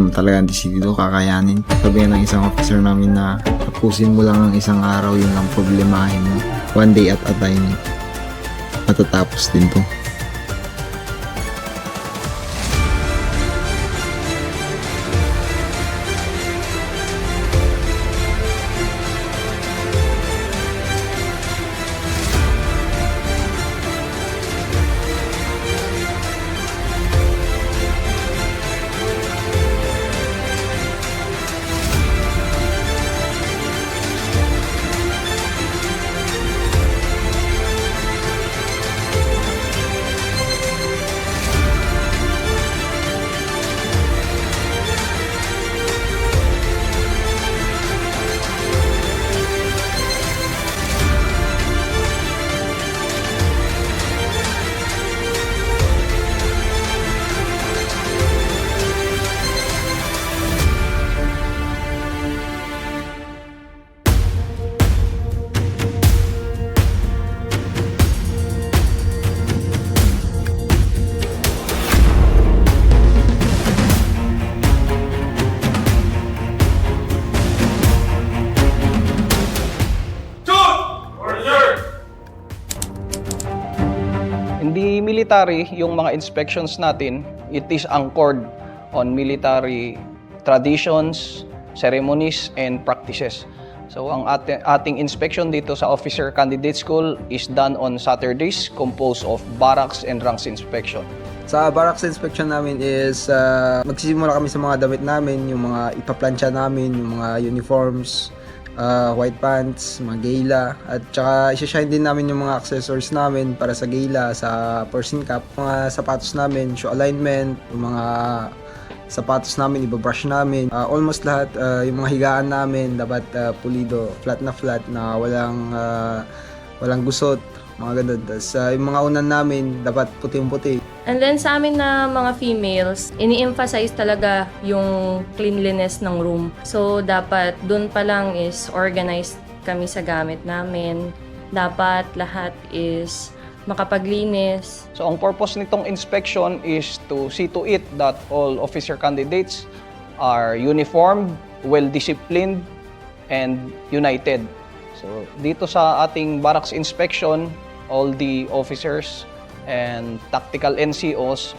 talagang desidido kakayanin. Sabihan ng isang officer namin na tapusin mo lang ang isang araw, yun lang problemahin mo. One day at a time. Matatapos din to. Hindi military yung mga inspections natin, it is anchored on military traditions, ceremonies, and practices. So ang ating inspection dito sa Officer Candidate School is done on Saturdays, composed of barracks and ranks inspection. Sa barracks inspection namin is magsisimula kami sa mga damit namin, yung mga ipaplansya namin, yung mga uniforms, white pants, mga gala, at saka isa-shine din namin yung mga accessories namin para sa gala, sa person cap, mga sapatos namin, shoe alignment, yung mga sapatos namin, ibabrush namin, almost lahat, yung mga higaan namin dapat pulido, flat na walang gusot, mga ganun. Tapos yung mga unan namin dapat puting-puti. And then sa amin na mga females, ini-emphasize talaga yung cleanliness ng room. So dapat dun pa lang is organized kami sa gamit namin. Dapat lahat is makapaglinis. So ang purpose nitong inspection is to see to it that all officer candidates are uniformed, well-disciplined, and united. So dito sa ating barracks inspection, all the officers and tactical NCOs,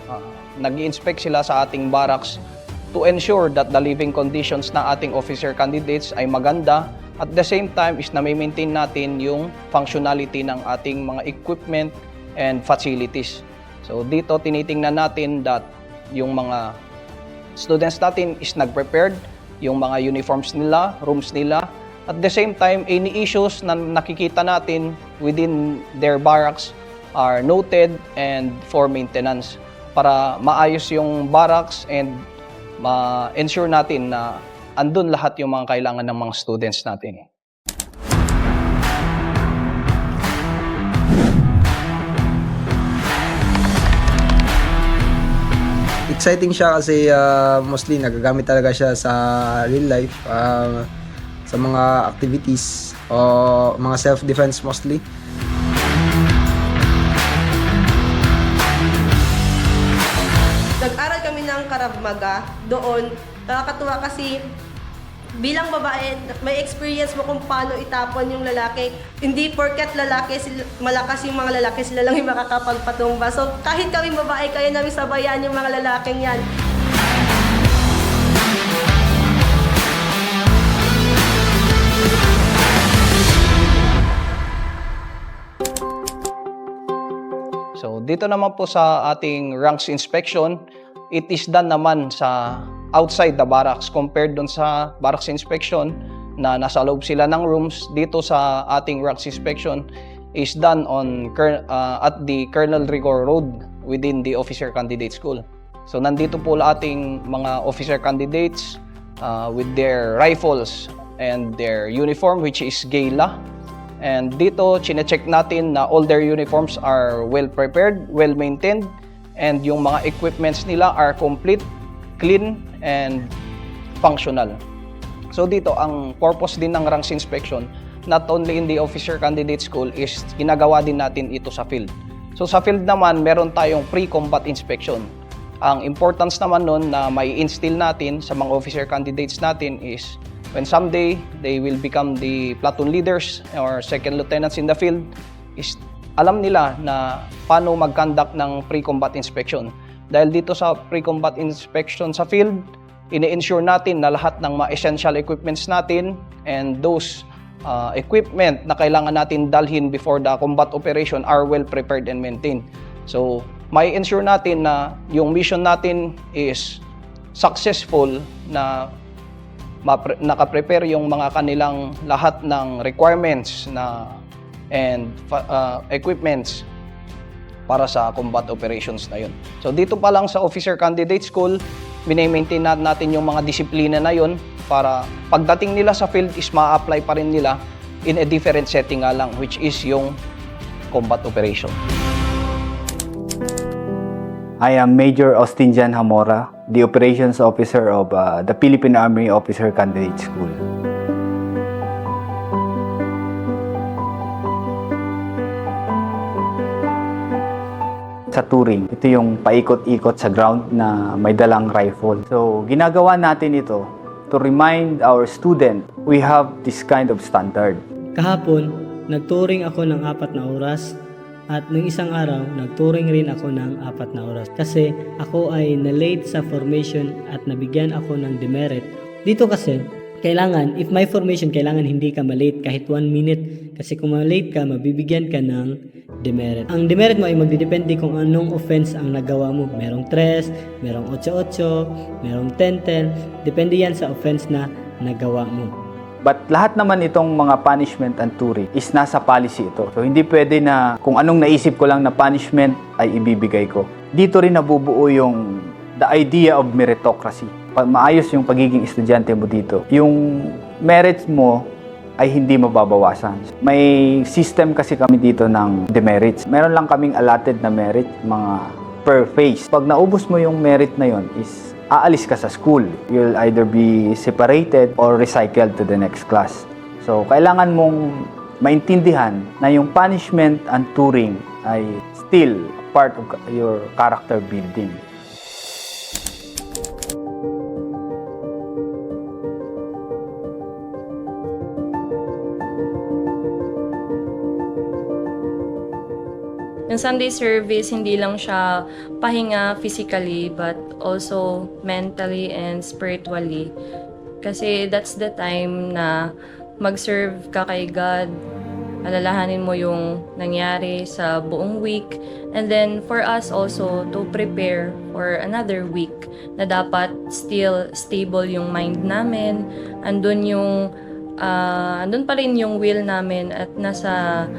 nag-i-inspect sila sa ating barracks to ensure that the living conditions ng ating officer candidates ay maganda. At the same time is na-maintain natin yung functionality ng ating mga equipment and facilities. So dito tinitingnan natin that yung mga students natin is nag-prepared, yung mga uniforms nila, rooms nila. At the same time, any issues na nakikita natin within their barracks are noted and for maintenance para maayos yung barracks and ma-ensure natin na andun lahat yung mga kailangan ng mga students natin. Exciting siya kasi mostly nagagamit talaga siya sa real life, sa mga activities o mga self-defense mostly. Nag-aral kami ng Krav Maga doon. Nakakatuwa kasi bilang babae, may experience mo kung paano itapon yung lalaki. Hindi porket malakas yung mga lalaki, sila lang yung makakapagpatumba. So kahit kaming babae, kaya namin sabayan yung mga lalaking yan. So dito naman po sa ating ranks inspection, it is done naman sa outside the barracks compared dun sa barracks inspection na nasa loob sila ng rooms. Dito sa ating ranks inspection is done on at the Colonel Rigor Road within the Officer Candidate School. So nandito po ating mga officer candidates with their rifles and their uniform, which is gala. And dito, chine-check natin na all their uniforms are well prepared, well maintained, and yung mga equipments nila are complete, clean, and functional. So dito, ang purpose din ng ranks inspection, not only in the Officer Candidate School, is ginagawa din natin ito sa field. So sa field naman, meron tayong pre-combat inspection. Ang importance naman nun na may instill natin sa mga officer candidates natin is when someday they will become the platoon leaders or second lieutenants in the field, is alam nila na paano mag-conduct ng pre-combat inspection. Dahil dito sa pre-combat inspection sa field, ini-ensure natin na lahat ng mga essential equipments natin and those equipment na kailangan natin dalhin before the combat operation are well prepared and maintained. So, may ensure natin na yung mission natin is successful, na nakaprepare yung mga kanilang lahat ng requirements and equipments para sa combat operations na yun. So dito pa lang sa Officer Candidate School, mini-maintain natin yung mga disiplina na yun para pagdating nila sa field is ma-apply pa rin nila in a different setting nga lang, which is yung combat operation. I am Major Austin Jan Hamora, the Operations Officer of the Philippine Army Officer Candidate School. Sa touring, ito yung paikot-ikot sa ground na may dalang rifle. So, ginagawa natin ito to remind our student we have this kind of standard. Kahapon, nagturing ako ng 4 na oras at nung isang araw, nagturing rin ako ng 4 na oras. Kasi ako ay na-late sa formation at nabigyan ako ng demerit. Dito kasi, kailangan, if may formation, kailangan hindi ka malate kahit 1 minute. Kasi kung malate ka, mabibigyan ka ng demerit. Ang demerit mo ay magdidepende kung anong offense ang nagawa mo. Merong 3, merong 8-8, merong 10-10. Depende yan sa offense na nagawa mo. But lahat naman itong mga punishment and touring is nasa policy ito. So hindi pwede na kung anong naisip ko lang na punishment ay ibibigay ko. Dito rin nabubuo yung the idea of meritocracy. Maayos yung pagiging estudyante mo dito. Yung merits mo ay hindi mababawasan. May system kasi kami dito ng demerits. Meron lang kaming allotted na merit, mga per phase. Pag naubos mo yung merit na yon is aalis ka sa school. You'll either be separated or recycled to the next class. So, kailangan mong maintindihan na yung punishment and touring ay still part of your character building. Yung Sunday service, hindi lang siya pahinga physically but also mentally and spiritually. Kasi that's the time na mag-serve ka kay God, alalahanin mo yung nangyari sa buong week, and then for us also to prepare for another week na dapat still stable yung mind namin, andun pa rin yung will namin at nasa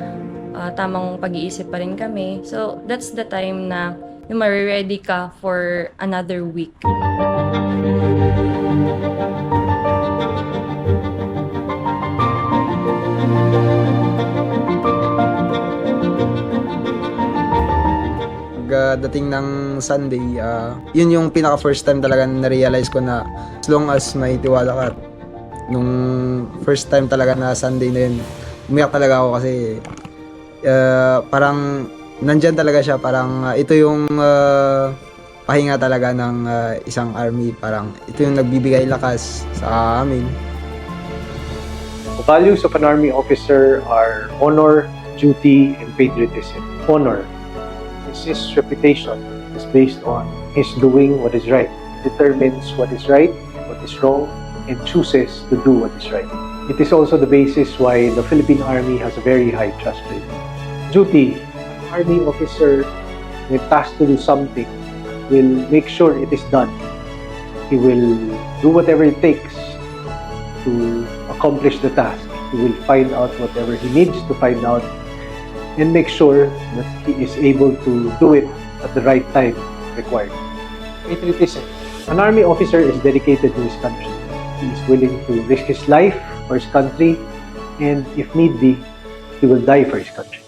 tamang pag-iisip pa rin kami. So, that's the time na yung ma-ready ka for another week. Dating ng Sunday, yun yung pinaka first time talaga na-realize ko na as long as may tiwala ka. Nung first time talaga na Sunday na yun, umiyak talaga ako kasi parang nandyan talaga siya, parang ito yung pahinga talaga ng isang army, parang ito yung nagbibigay lakas sa amin. The values of an army officer are honor, duty, and patriotism. Honor is his reputation is based on his doing what is right, determines what is right, what is wrong, and chooses to do what is right. It is also the basis why the Philippine Army has a very high trust rate. Duty, an army officer when tasked to do something will make sure it is done. He will do whatever it takes to accomplish the task. He will find out whatever he needs to find out and make sure that he is able to do it at the right time required. Patriotism. An army officer is dedicated to his country. He is willing to risk his life for his country, and if need be, he will die for his country.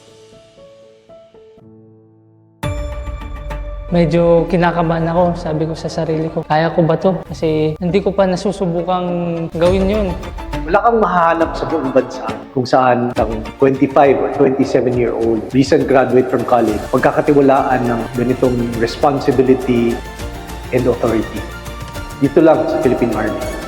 Medyo kinakabahan ako, sabi ko sa sarili ko, kaya ko ba to? Kasi hindi ko pa nasusubukang gawin yun. Wala kang mahahanap sa buong bansa kung saan ang 25 or 27-year-old recent graduate from college, pagkakatiwalaan ng ganitong responsibility, and authority. Dito lang sa Philippine Army.